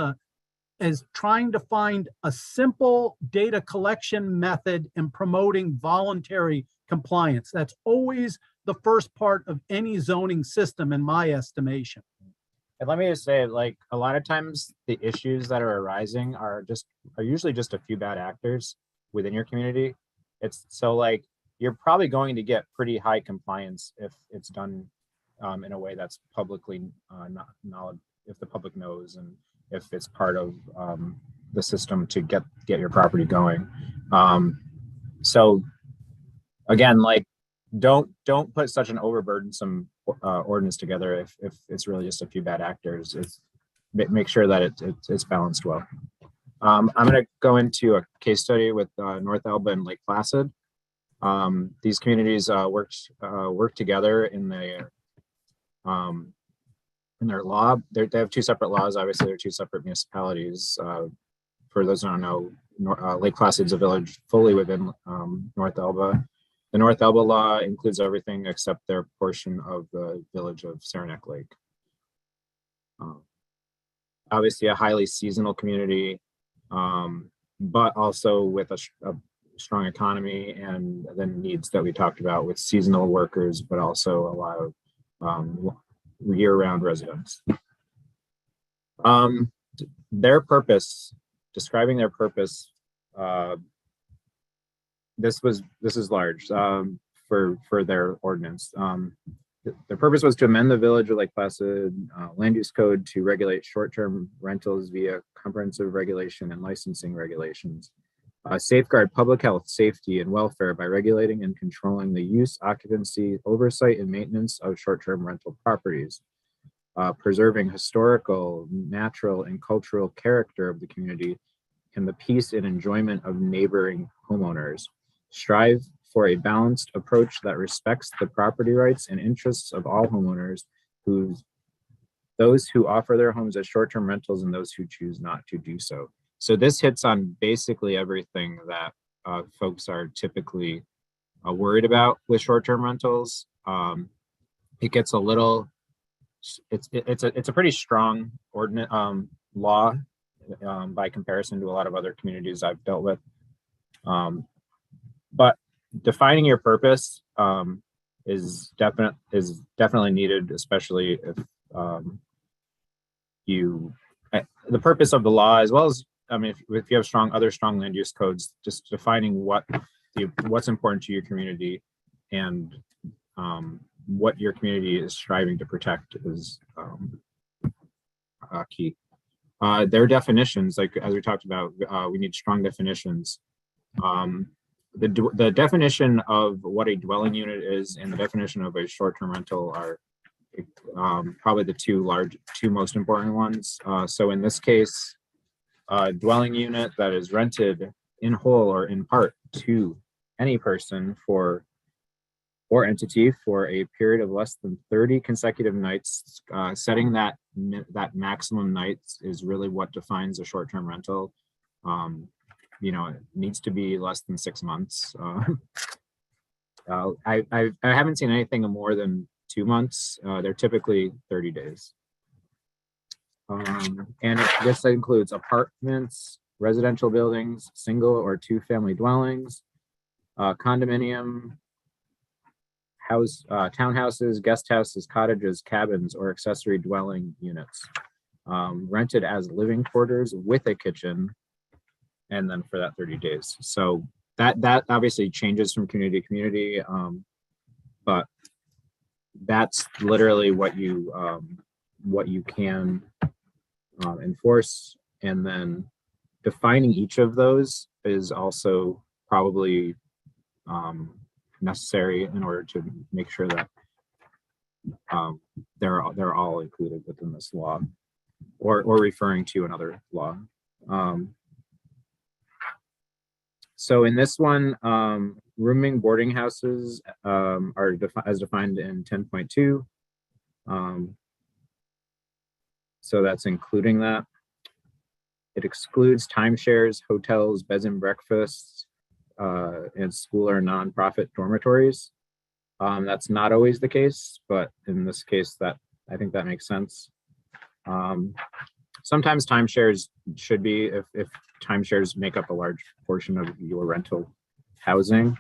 as trying to find a simple data collection method and promoting voluntary compliance. That's always the first part of any zoning system, in my estimation. And let me just say, like, a lot of times the issues that are arising are usually just a few bad actors within your community. It's so, like, you're probably going to get pretty high compliance if it's done in a way that's publicly not if the public knows and if it's part of the system to get your property going. So again, like, don't put such an overburdensome ordinance together if it's really just a few bad actors. Make sure that it's balanced well. I'm going to go into a case study with North Elba and Lake Placid. These communities work together in their law. They have two separate laws. Obviously, they're two separate municipalities. For those who don't know, Lake Placid's a village fully within North Elba. The North Elba law includes everything except their portion of the village of Saranac Lake. Obviously, a highly seasonal community, but also with a strong economy and the needs that we talked about with seasonal workers, but also a lot of year-round residents. Their purpose, describing their purpose, this is large for their ordinance. Their purpose was to amend the village of Lake Placid land use code to regulate short-term rentals via comprehensive regulation and licensing regulations. Safeguard public health, safety, and welfare by regulating and controlling the use, occupancy, oversight, and maintenance of short-term rental properties. Preserving historical, natural, and cultural character of the community and the peace and enjoyment of neighboring homeowners. Strive for a balanced approach that respects the property rights and interests of all homeowners, those who offer their homes as short-term rentals and those who choose not to do so. So this hits on basically everything that folks are typically worried about with short-term rentals. It gets a little, it's a pretty strong ordinance law by comparison to a lot of other communities I've dealt with. But defining your purpose is definitely needed, especially if the purpose of the law, as well as, I mean, if you have other strong land use codes, just defining what's important to your community and what your community is striving to protect is key. Their definitions, like as we talked about, we need strong definitions. The definition of what a dwelling unit is and the definition of a short-term rental are probably the two most important ones. So in this case, a dwelling unit that is rented in whole or in part to any person or entity for a period of less than 30 consecutive nights. Setting that maximum nights is really what defines a short-term rental. It needs to be less than 6 months. I haven't seen anything more than 2 months. They're typically 30 days. And this includes apartments, residential buildings, single or two-family dwellings, condominium, townhouses, guest houses, cottages, cabins, or accessory dwelling units, rented as living quarters with a kitchen, and then for that 30 days. So that obviously changes from community to community, but that's literally what you can enforce. And then defining each of those is also probably necessary in order to make sure that they're all included within this law. or referring to another law. So in this one, rooming boarding houses are as defined in 10.2. So that's including that. It excludes timeshares, hotels, beds and breakfasts, and school or nonprofit dormitories. That's not always the case, but in this case, I think that makes sense. Sometimes timeshares should be if timeshares make up a large portion of your rental housing,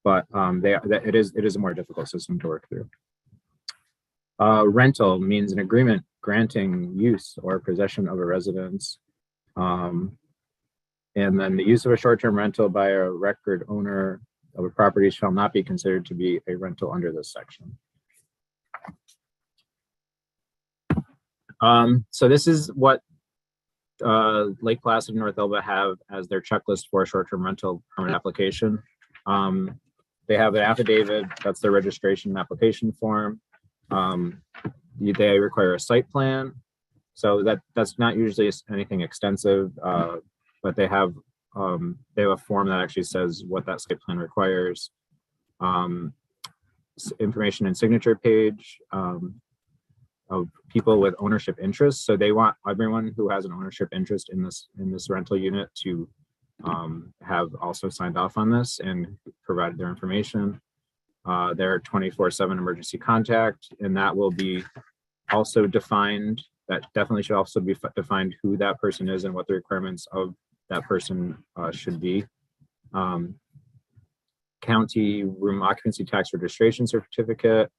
but it is a more difficult system to work through. Rental means an agreement granting use or possession of a residence. And then the use of a short-term rental by a record owner of a property shall not be considered to be a rental under this section. So this is what Lake Placid and North Elba have as their checklist for a short-term rental permit application. They have an affidavit, that's their registration application form. They require a site plan. So that's not usually anything extensive, but they have a form that actually says what that site plan requires. Information and signature page of people with ownership interests. So they want everyone who has an ownership interest in this rental unit to have also signed off on this and provided their information. Their 24/7 emergency contact, and that will be also defined. That definitely should also be defined who that person is and what the requirements of that person should be. County room occupancy tax registration certificate.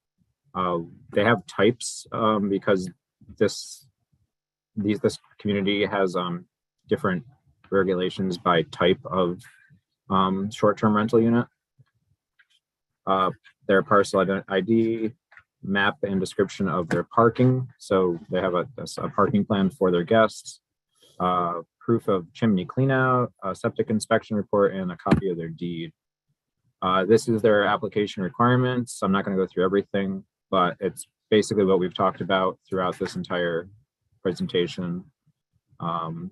They have types because this community has different regulations by type of short-term rental unit. Their parcel ID, map and description of their parking. So they have a parking plan for their guests, proof of chimney cleanout, a septic inspection report, and a copy of their deed. This is their application requirements. I'm not going to go through everything, but it's basically what we've talked about throughout this entire presentation. Yep.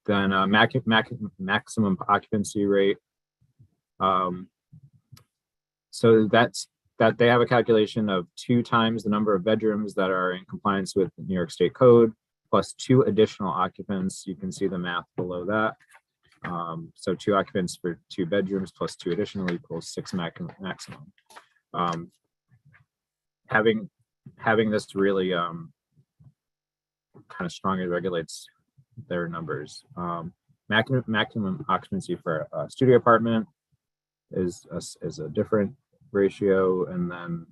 Then maximum occupancy rate. So that they have a calculation of 2 times the number of bedrooms that are in compliance with New York State Code, plus 2 additional occupants. You can see the math below that. So 2 occupants for 2 bedrooms plus 2 additional equals 6 maximum. Having this really kind of strongly regulates their numbers. Maximum occupancy for a studio apartment is a different ratio, and then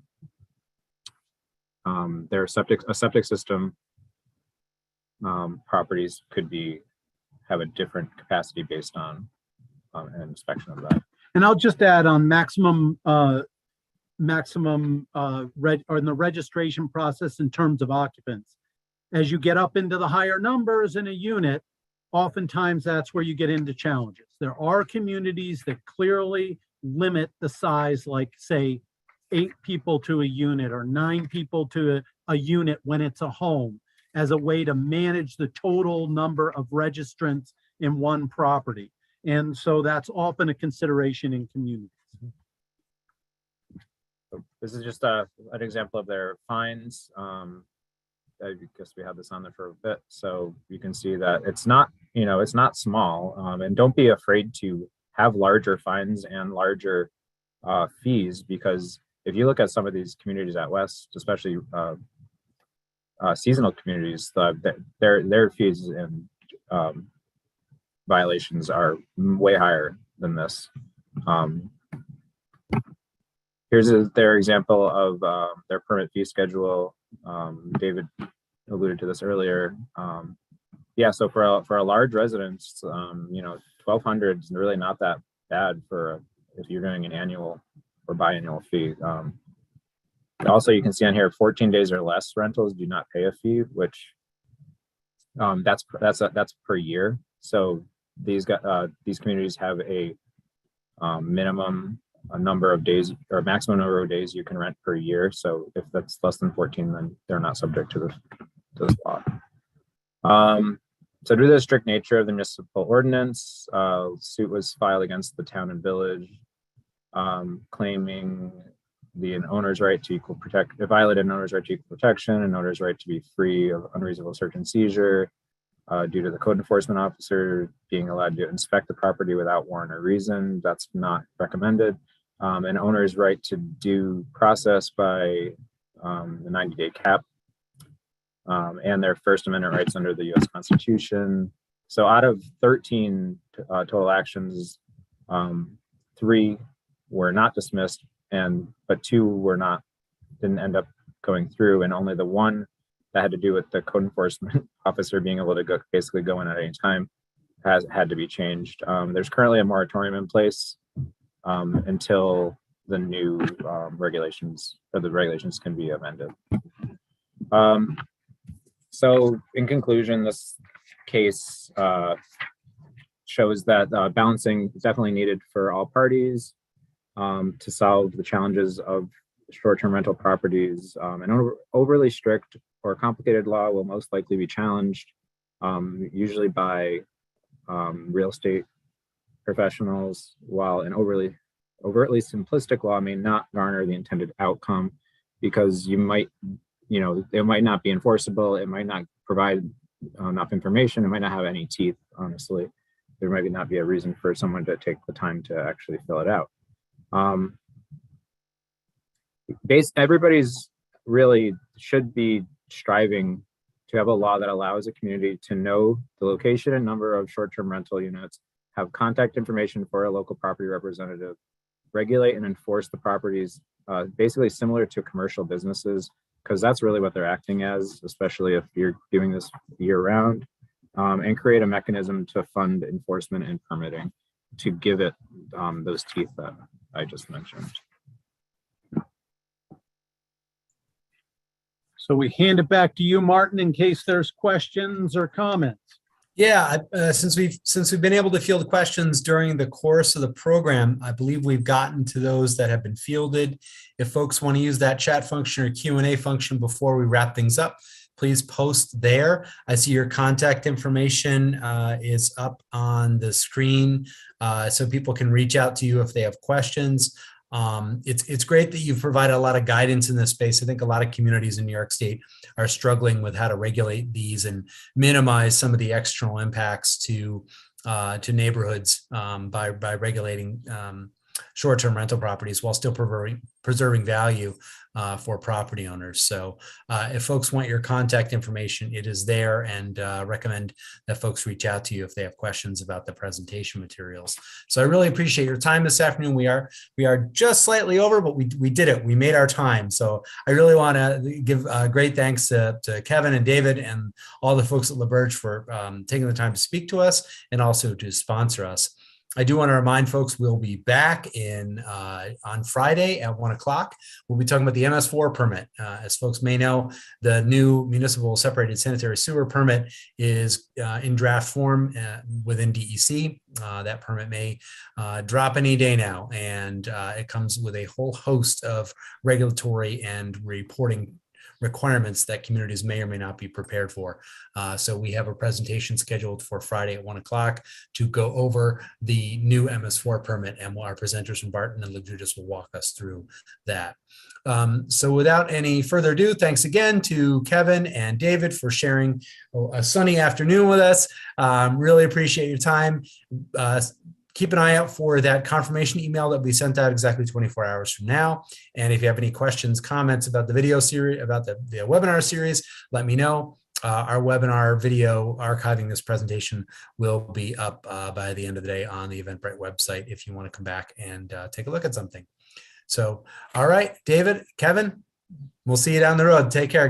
their septic system properties could have a different capacity based on an inspection of that. And I'll just add on maximum or in the registration process in terms of occupants. As you get up into the higher numbers in a unit, oftentimes that's where you get into challenges. There are communities that clearly limit the size, like say 8 people to a unit or 9 people to a unit when it's a home, as a way to manage the total number of registrants in one property. And so that's often a consideration in communities. So this is just an example of their fines. I guess we had this on there for a bit, so you can see that it's not small, and don't be afraid to have larger fines and larger fees, because if you look at some of these communities out west, especially seasonal communities, their fees and violations are way higher than this. Here's their example of their permit fee schedule. David alluded to this earlier. Yeah, so for a large residence, $1,200 is really not that bad if you're doing an annual or biannual fee. Also, you can see on here, 14 days or less rentals do not pay a fee, which that's per year. So these communities have a minimum a number of days or maximum number of days you can rent per year. So if that's less than 14, then they're not subject to this law. So due to the strict nature of the municipal ordinance, suit was filed against the town and village, claiming an owner's right to equal protect. It violated an owner's right to equal protection, an owner's right to be free of unreasonable search and seizure, due to the code enforcement officer being allowed to inspect the property without warrant or reason. That's not recommended. An owner's right to due process by the 90-day cap, and their First Amendment rights under the U.S. Constitution. So out of 13 total actions, 3 were not dismissed, but 2 didn't end up going through, and only the one that had to do with the code enforcement officer being able to basically go in at any time has had to be changed. There's currently a moratorium in place until the new regulations can be amended. So in conclusion, this case shows that balancing is definitely needed for all parties to solve the challenges of short-term rental properties. An overly strict or complicated law will most likely be challenged, usually by real estate professionals, while an overtly simplistic law may not garner the intended outcome, because it might not be enforceable, it might not provide enough information, it might not have any teeth, honestly. There might not be a reason for someone to take the time to actually fill it out. Everybody's really should be striving to have a law that allows a community to know the location and number of short-term rental units, have contact information for a local property representative, regulate and enforce the properties, basically similar to commercial businesses, because that's really what they're acting as, especially if you're doing this year-round, and create a mechanism to fund enforcement and permitting to give it those teeth that I just mentioned. So we hand it back to you, Martin, in case there's questions or comments. Yeah, since we've been able to field questions during the course of the program, I believe we've gotten to those that have been fielded. If folks want to use that chat function or Q&A function before we wrap things up, please post there. I see your contact information is up on the screen, so people can reach out to you if they have questions. It's great that you've provided a lot of guidance in this space. I think a lot of communities in New York State are struggling with how to regulate these and minimize some of the external impacts to neighborhoods by regulating short-term rental properties while still preserving value for property owners. So if folks want your contact information, it is there, and recommend that folks reach out to you if they have questions about the presentation materials. So I really appreciate your time this afternoon. We are just slightly over, but we did it. We made our time. So I really want to give great thanks to Kevin and David and all the folks at LaBerge for taking the time to speak to us and also to sponsor us. I do want to remind folks we'll be back on Friday at 1 o'clock. We'll be talking about the MS4 permit. As folks may know, the new municipal separated sanitary sewer permit is in draft form within DEC. That permit may drop any day now, and it comes with a whole host of regulatory and reporting requirements that communities may or may not be prepared for. So we have a presentation scheduled for Friday at 1 o'clock to go over the new MS4 permit, and our presenters from Barton and Legudis will walk us through that. So without any further ado, thanks again to Kevin and David for sharing a sunny afternoon with us. Really appreciate your time. Keep an eye out for that confirmation email that we sent out exactly 24 hours from now. And if you have any questions, comments about the video series, about the webinar series, let me know. Our webinar video archiving this presentation will be up by the end of the day on the Eventbrite website if you want to come back and take a look at something. So, all right, David, Kevin, we'll see you down the road. Take care.